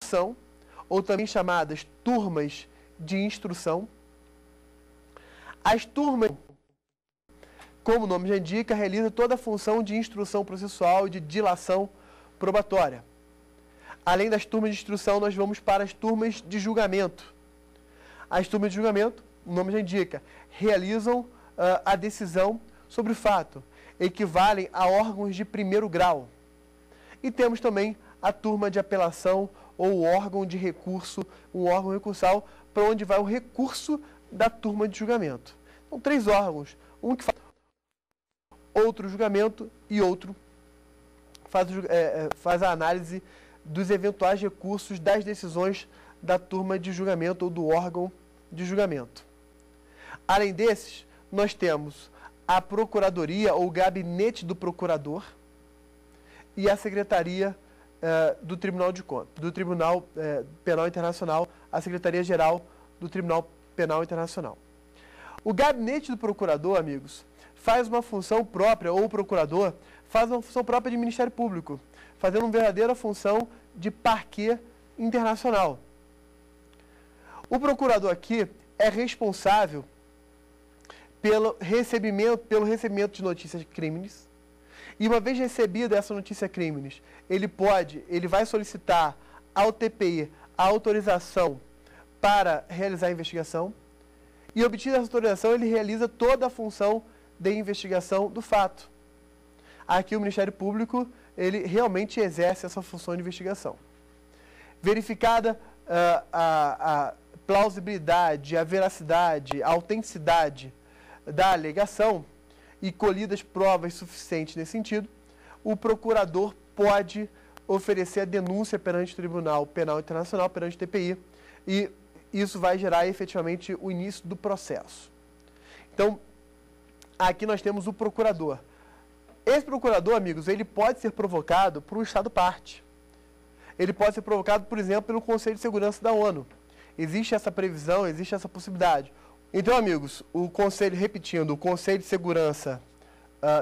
instrução, ou também chamadas turmas de instrução. As turmas, como o nome já indica, realizam toda a função de instrução processual e de dilação probatória. Além das turmas de instrução, nós vamos para as turmas de julgamento. As turmas de julgamento, o nome já indica, realizam a decisão sobre o fato, equivalem a órgãos de primeiro grau. E temos também a turma de apelação ou órgão de recurso, um órgão recursal, para onde vai o recurso da turma de julgamento. São 3 órgãos, um que faz outro julgamento e outro faz a análise dos eventuais recursos das decisões da turma de julgamento ou do órgão de julgamento. Além desses, nós temos a Procuradoria ou Gabinete do Procurador e a Secretaria do Tribunal de Contas, do Tribunal Penal Internacional, a Secretaria-Geral do Tribunal Penal Internacional. O Gabinete do Procurador, amigos, faz uma função própria, ou o Procurador faz uma função própria de Ministério Público, fazendo uma verdadeira função de parquê internacional. O Procurador aqui é responsável pelo recebimento de notícias de crimes. E uma vez recebida essa notícia de crimes, ele vai solicitar ao TPI a autorização para realizar a investigação. E obtida essa autorização, ele realiza toda a função de investigação do fato. Aqui o Ministério Público, ele realmente exerce essa função de investigação. Verificada a plausibilidade, a veracidade, a autenticidade da alegação e colhidas provas suficientes nesse sentido, o procurador pode oferecer a denúncia perante o Tribunal Penal Internacional, perante o TPI, e isso vai gerar efetivamente o início do processo. Então, aqui nós temos o procurador. Esse procurador, amigos, ele pode ser provocado por um Estado-parte. Ele pode ser provocado, por exemplo, pelo Conselho de Segurança da ONU. Existe essa previsão, existe essa possibilidade. Então, amigos, o Conselho de Segurança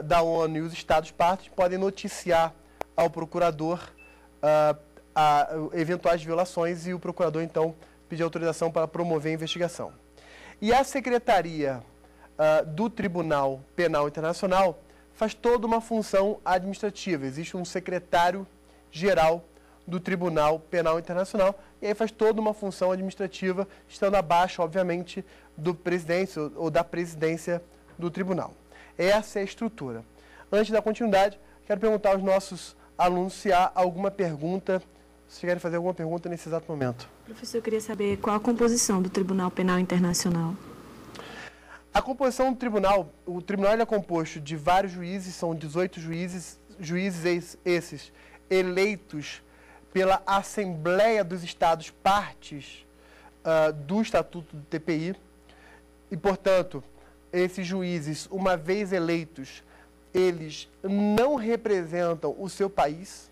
da ONU e os Estados-partes podem noticiar ao procurador eventuais violações e o procurador, então, pedir autorização para promover a investigação. E a Secretaria do Tribunal Penal Internacional faz toda uma função administrativa. Existe um secretário-geral do Tribunal Penal Internacional, e aí faz toda uma função administrativa, estando abaixo, obviamente, do presidente ou da presidência do tribunal. Essa é a estrutura. Antes da continuidade, quero perguntar aos nossos alunos se há alguma pergunta, se querem fazer alguma pergunta nesse exato momento. Professor, eu queria saber qual a composição do Tribunal Penal Internacional. A composição do tribunal, o tribunal é composto de vários juízes, são 18 juízes esses eleitos pela Assembleia dos Estados-partes do Estatuto do TPI. E, portanto, esses juízes, uma vez eleitos, eles não representam o seu país.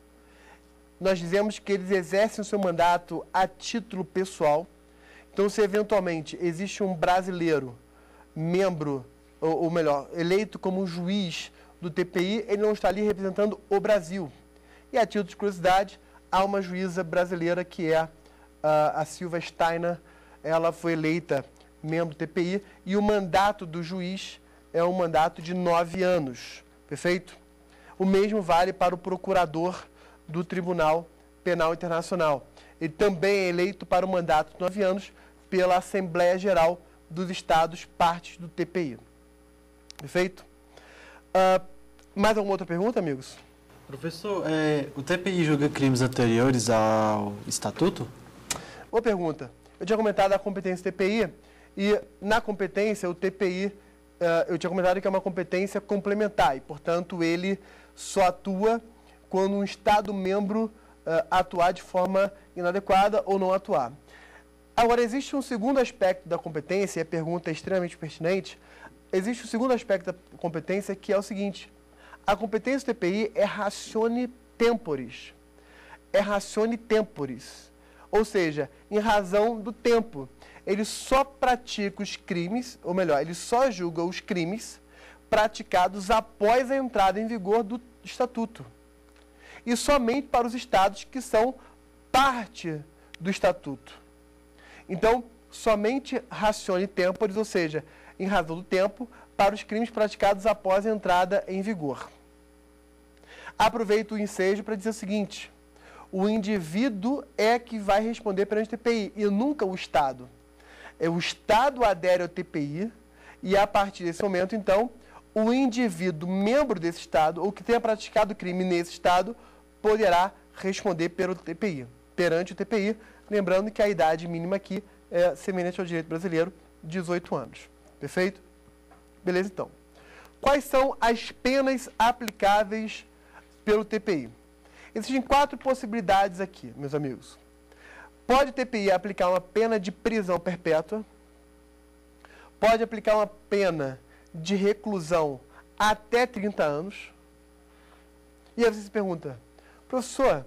Nós dizemos que eles exercem o seu mandato a título pessoal. Então, se eventualmente existe um brasileiro, membro, ou melhor, eleito como juiz do TPI, ele não está ali representando o Brasil. E, a título de curiosidade, há uma juíza brasileira que é a Silva Steiner. Ela foi eleita membro do TPI e o mandato do juiz é um mandato de 9 anos. Perfeito? O mesmo vale para o procurador do Tribunal Penal Internacional. Ele também é eleito para um mandato de 9 anos pela Assembleia Geral dos Estados-partes do TPI. Perfeito? Mais alguma outra pergunta, amigos? Professor, o TPI julga crimes anteriores ao Estatuto? Boa pergunta. Eu tinha comentado a competência do TPI e, na competência, o TPI, eu tinha comentado que é uma competência complementar e, portanto, ele só atua quando um Estado-membro atuar de forma inadequada ou não atuar. Agora, existe um segundo aspecto da competência, e a pergunta é extremamente pertinente. Existe um segundo aspecto da competência, que é o seguinte: a competência do TPI é ratione temporis. É ratione temporis. Ou seja, em razão do tempo. Ele só pratica os crimes, ou melhor, ele só julga os crimes praticados após a entrada em vigor do Estatuto. E somente para os estados que são parte do Estatuto. Então, somente ratione temporis, ou seja, em razão do tempo, para os crimes praticados após a entrada em vigor. Aproveito o ensejo para dizer o seguinte: o indivíduo é que vai responder perante o TPI e nunca o Estado. O Estado adere ao TPI e, a partir desse momento, então, o indivíduo membro desse Estado ou que tenha praticado crime nesse Estado poderá responder perante o TPI, lembrando que a idade mínima aqui é semelhante ao direito brasileiro, 18 anos. Perfeito? Beleza, então. Quais são as penas aplicáveis pelo TPI? Existem 4 possibilidades aqui, meus amigos. Pode o TPI aplicar uma pena de prisão perpétua, pode aplicar uma pena de reclusão até 30 anos. E aí você se pergunta, professor,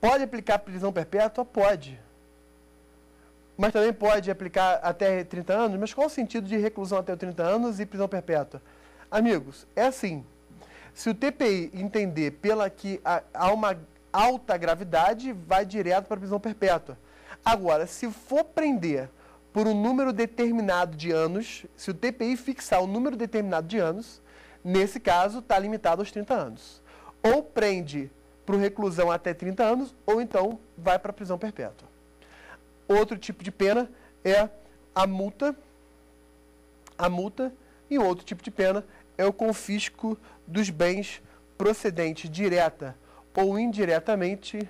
pode aplicar prisão perpétua? Pode. Mas também pode aplicar até 30 anos? Mas qual o sentido de reclusão até 30 anos e prisão perpétua? Amigos, é assim. Se o TPI entender que há uma alta gravidade, vai direto para a prisão perpétua. Agora, se for prender por um número determinado de anos, se o TPI fixar um número determinado de anos, nesse caso está limitado aos 30 anos. Ou prende para reclusão até 30 anos, ou então vai para a prisão perpétua. Outro tipo de pena é a multa. E outro tipo de pena é o confisco dos bens procedentes direta ou indiretamente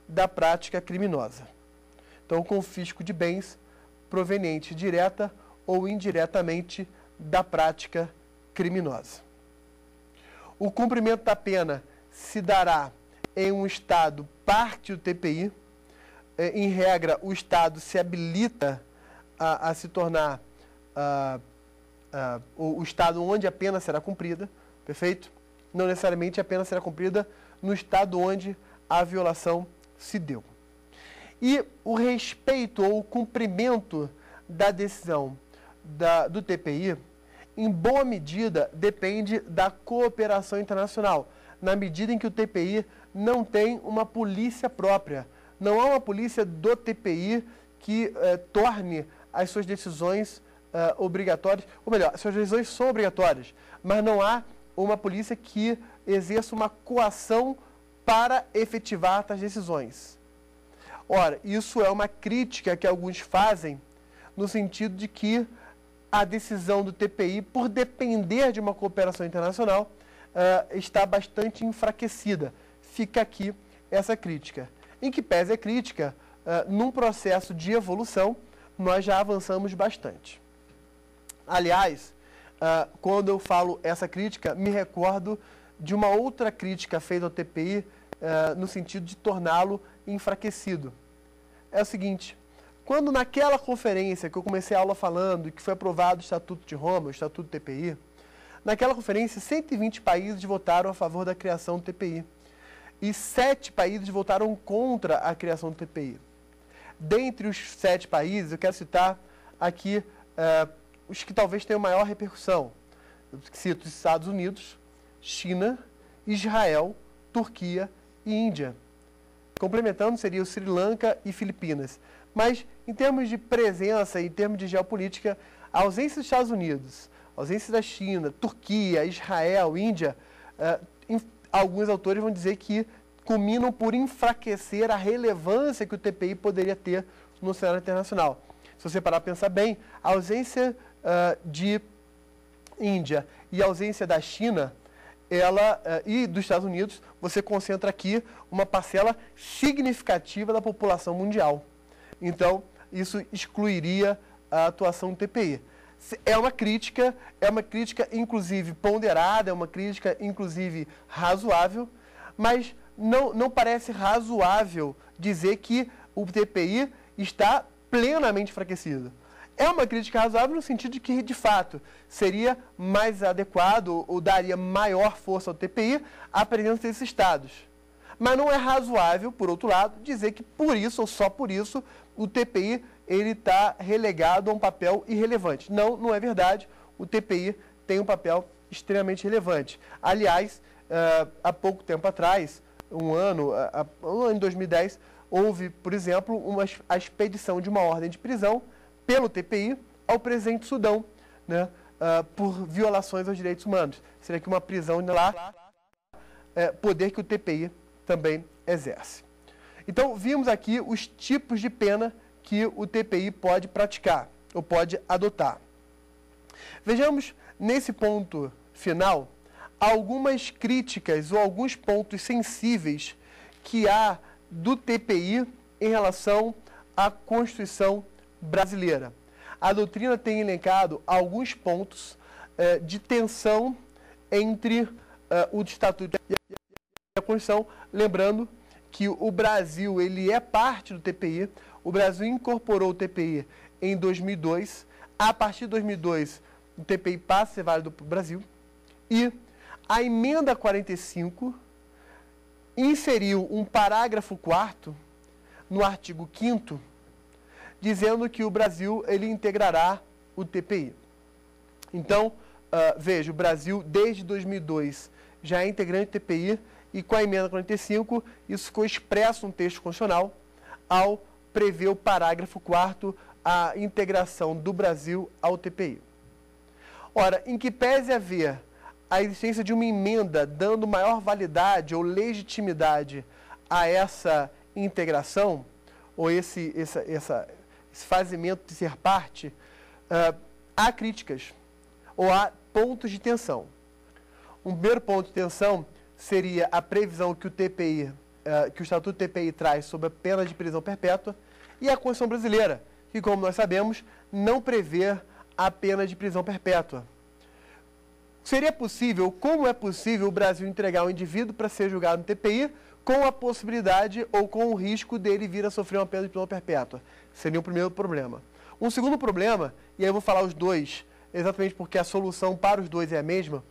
da prática criminosa. Então, o confisco de bens provenientes direta ou indiretamente da prática criminosa. O cumprimento da pena se dará em um Estado parte do TPI. Em regra, o Estado se habilita a se tornar o Estado onde a pena será cumprida, perfeito? Não necessariamente a pena será cumprida no Estado onde a violação se deu. E o respeito ou o cumprimento da decisão do TPI, em boa medida, depende da cooperação internacional, na medida em que o TPI não tem uma polícia própria. Não há uma polícia do TPI que torne as suas decisões obrigatórias, ou melhor, as suas decisões são obrigatórias, mas não há uma polícia que exerça uma coação para efetivar tais decisões. Ora, isso é uma crítica que alguns fazem no sentido de que a decisão do TPI, por depender de uma cooperação internacional, está bastante enfraquecida. Fica aqui essa crítica. Em que pese a crítica, num processo de evolução, nós já avançamos bastante. Aliás, quando eu falo essa crítica, me recordo de uma outra crítica feita ao TPI no sentido de torná-lo enfraquecido. É o seguinte, quando naquela conferência que eu comecei a aula falando e que foi aprovado o Estatuto de Roma, o Estatuto do TPI, naquela conferência 120 países votaram a favor da criação do TPI e 7 países votaram contra a criação do TPI. Dentre os 7 países, eu quero citar aqui os que talvez tenham maior repercussão. Eu cito os Estados Unidos, China, Israel, Turquia e Índia. Complementando, seria o Sri Lanka e Filipinas. Mas, em termos de presença, em termos de geopolítica, a ausência dos Estados Unidos, a ausência da China, Turquia, Israel, Índia, alguns autores vão dizer que culminam por enfraquecer a relevância que o TPI poderia ter no cenário internacional. Se você parar para pensar bem, a ausência de Índia e a ausência da China e dos Estados Unidos, você concentra aqui uma parcela significativa da população mundial. Então, isso excluiria a atuação do TPI. É uma crítica inclusive ponderada, é uma crítica inclusive razoável, mas não parece razoável dizer que o TPI está plenamente enfraquecido. É uma crítica razoável no sentido de que, de fato, seria mais adequado ou daria maior força ao TPI a presença desses estados. Mas não é razoável, por outro lado, dizer que por isso, ou só por isso, o TPI está relegado a um papel irrelevante. Não é verdade. O TPI tem um papel extremamente relevante. Aliás, há pouco tempo atrás, em 2010, houve, por exemplo, a expedição de uma ordem de prisão pelo TPI ao presidente do Sudão, né, por violações aos direitos humanos. Seria que uma prisão lá, poder que o TPI também exerce. Então, vimos aqui os tipos de pena que o TPI pode praticar, ou pode adotar. Vejamos, nesse ponto final, algumas críticas ou alguns pontos sensíveis que há do TPI em relação à Constituição brasileira. A doutrina tem elencado alguns pontos de tensão entre o Estatuto e a Constituição, lembrando que o Brasil ele é parte do TPI, o Brasil incorporou o TPI em 2002, a partir de 2002 o TPI passa a ser válido para o Brasil, e a emenda 45 inseriu um parágrafo 4º no artigo 5º, dizendo que o Brasil ele integrará o TPI. Então, veja, o Brasil desde 2002 já é integrante do TPI, e com a emenda 45, isso ficou expresso no texto constitucional ao prever o parágrafo 4º, a integração do Brasil ao TPI. Ora, em que pese haver a existência de uma emenda dando maior validade ou legitimidade a essa integração, ou esse fazimento de ser parte, há críticas, ou há pontos de tensão. Um primeiro ponto de tensão seria a previsão que o TPI, que o Estatuto do TPI traz sobre a pena de prisão perpétua, e a Constituição brasileira, que, como nós sabemos, não prevê a pena de prisão perpétua. Seria possível, como é possível o Brasil entregar um indivíduo para ser julgado no TPI com a possibilidade ou com o risco dele vir a sofrer uma pena de prisão perpétua? Seria o primeiro problema. Um segundo problema, e aí eu vou falar os dois, exatamente porque a solução para os dois é a mesma.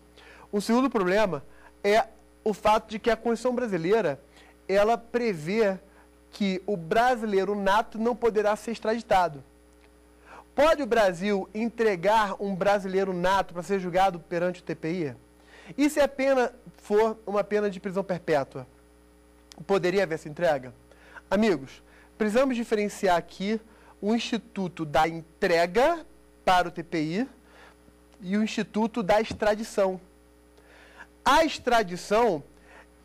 Um segundo problema é o fato de que a Constituição brasileira, ela prevê que o brasileiro nato não poderá ser extraditado. Pode o Brasil entregar um brasileiro nato para ser julgado perante o TPI? E se a pena for uma pena de prisão perpétua? Poderia haver essa entrega? Amigos, precisamos diferenciar aqui o Instituto da entrega para o TPI e o Instituto da extradição. A extradição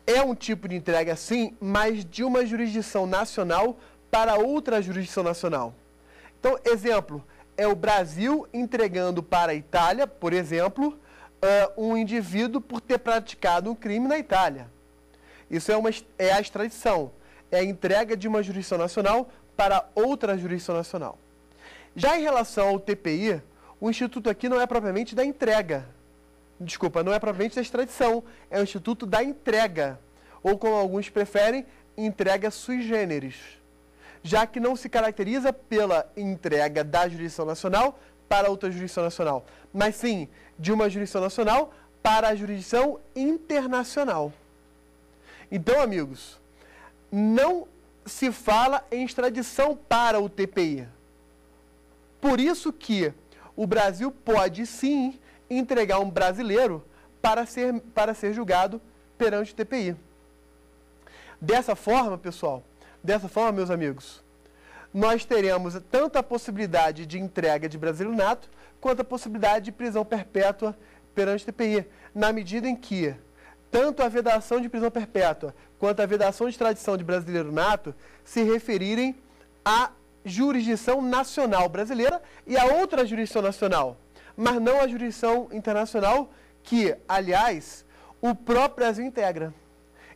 é um tipo de entrega, sim, mas de uma jurisdição nacional para outra jurisdição nacional. Então, exemplo, é o Brasil entregando para a Itália, por exemplo, um indivíduo por ter praticado um crime na Itália. Isso é a extradição, é a entrega de uma jurisdição nacional para outra jurisdição nacional. Já em relação ao TPI, o Instituto aqui não é propriamente da entrega. Desculpa, não é propriamente da extradição, é o Instituto da entrega, ou como alguns preferem, entrega sui generis, já que não se caracteriza pela entrega da jurisdição nacional para outra jurisdição nacional, mas sim de uma jurisdição nacional para a jurisdição internacional. Então, amigos, não se fala em extradição para o TPI. Por isso que o Brasil pode sim entregar um brasileiro para ser julgado perante o TPI. Dessa forma, pessoal, meus amigos, nós teremos tanto a possibilidade de entrega de brasileiro nato, quanto a possibilidade de prisão perpétua perante o TPI, na medida em que tanto a vedação de prisão perpétua, quanto a vedação de extradição de brasileiro nato se referirem à jurisdição nacional brasileira e a outra jurisdição nacional, mas não a jurisdição internacional que, aliás, o próprio Brasil integra.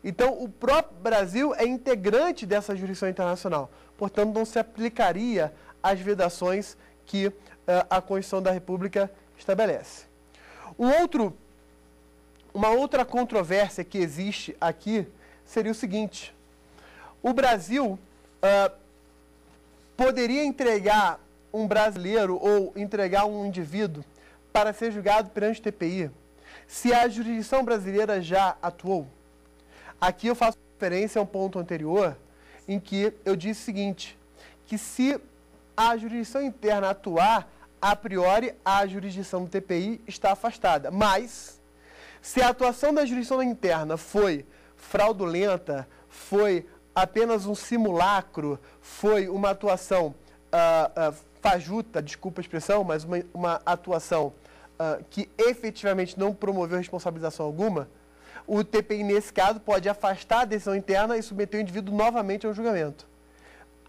Então, o próprio Brasil é integrante dessa jurisdição internacional. Portanto, não se aplicaria às vedações que a Constituição da República estabelece. Uma outra controvérsia que existe aqui seria o seguinte: o Brasil poderia entregar um brasileiro ou entregar um indivíduo para ser julgado perante o TPI se a jurisdição brasileira já atuou? Aqui eu faço referência a um ponto anterior em que eu disse o seguinte, que se a jurisdição interna atuar, a priori a jurisdição do TPI está afastada, mas se a atuação da jurisdição interna foi fraudulenta, foi apenas um simulacro, foi uma atuação fajuta, desculpa a expressão, mas uma atuação que efetivamente não promoveu responsabilização alguma, o TPI, nesse caso, pode afastar a decisão interna e submeter o indivíduo novamente ao julgamento.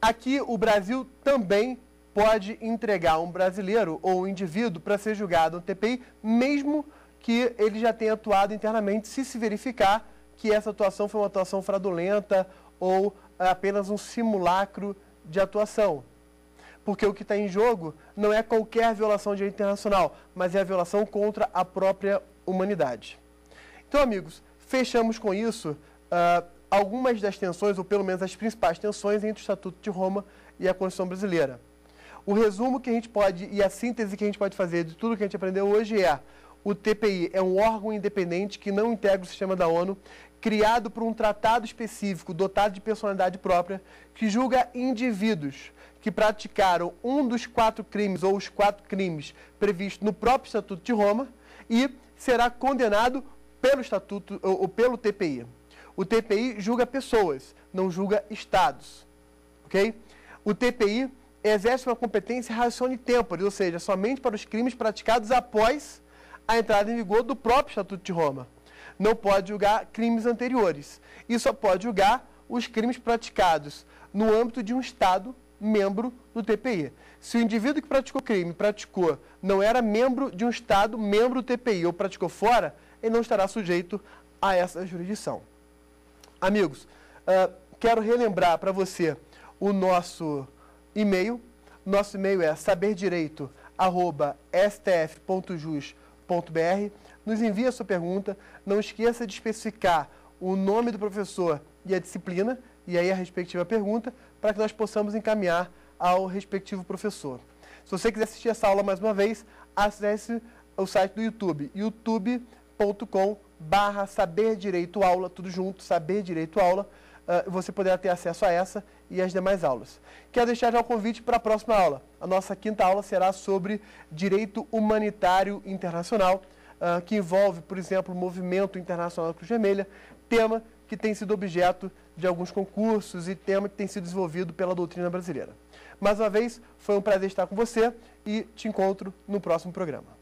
Aqui, o Brasil também pode entregar um brasileiro ou um indivíduo para ser julgado no TPI, mesmo que ele já tenha atuado internamente, se verificar que essa atuação foi uma atuação fraudulenta ou apenas um simulacro de atuação. Porque o que está em jogo não é qualquer violação de direito internacional, mas é a violação contra a própria humanidade. Então, amigos, fechamos com isso algumas das tensões, ou pelo menos as principais tensões, entre o Estatuto de Roma e a Constituição Brasileira. O resumo que a gente pode, e a síntese que a gente pode fazer de tudo que a gente aprendeu hoje é: o TPI é um órgão independente que não integra o sistema da ONU, criado por um tratado específico, dotado de personalidade própria, que julga indivíduos que praticaram um dos 4 crimes ou os 4 crimes previstos no próprio Estatuto de Roma e será condenado pelo Estatuto ou pelo TPI. O TPI julga pessoas, não julga estados. Ok? O TPI exerce uma competência ratione tempore, ou seja, somente para os crimes praticados após a entrada em vigor do próprio Estatuto de Roma. Não pode julgar crimes anteriores e só pode julgar os crimes praticados no âmbito de um Estado membro do TPI. Se o indivíduo que praticou crime não era membro de um Estado membro do TPI ou praticou fora, ele não estará sujeito a essa jurisdição. Amigos, quero relembrar para você o nosso e-mail. Nosso e-mail é saberdireito@stf.jus.br. Nos envie a sua pergunta. Não esqueça de especificar o nome do professor e a disciplina, e aí a respectiva pergunta, para que nós possamos encaminhar ao respectivo professor. Se você quiser assistir essa aula mais uma vez, acesse o site do YouTube, youtube.com/saberdireitoaula, tudo junto, saberdireitoaula. Você poderá ter acesso a essa e as demais aulas. Quero deixar já o convite para a próxima aula. A nossa 5ª aula será sobre Direito Humanitário Internacional, que envolve, por exemplo, o Movimento Internacional da Cruz Vermelha, tema que tem sido objeto de alguns concursos e tema que tem sido desenvolvido pela doutrina brasileira. Mais uma vez, foi um prazer estar com você e te encontro no próximo programa.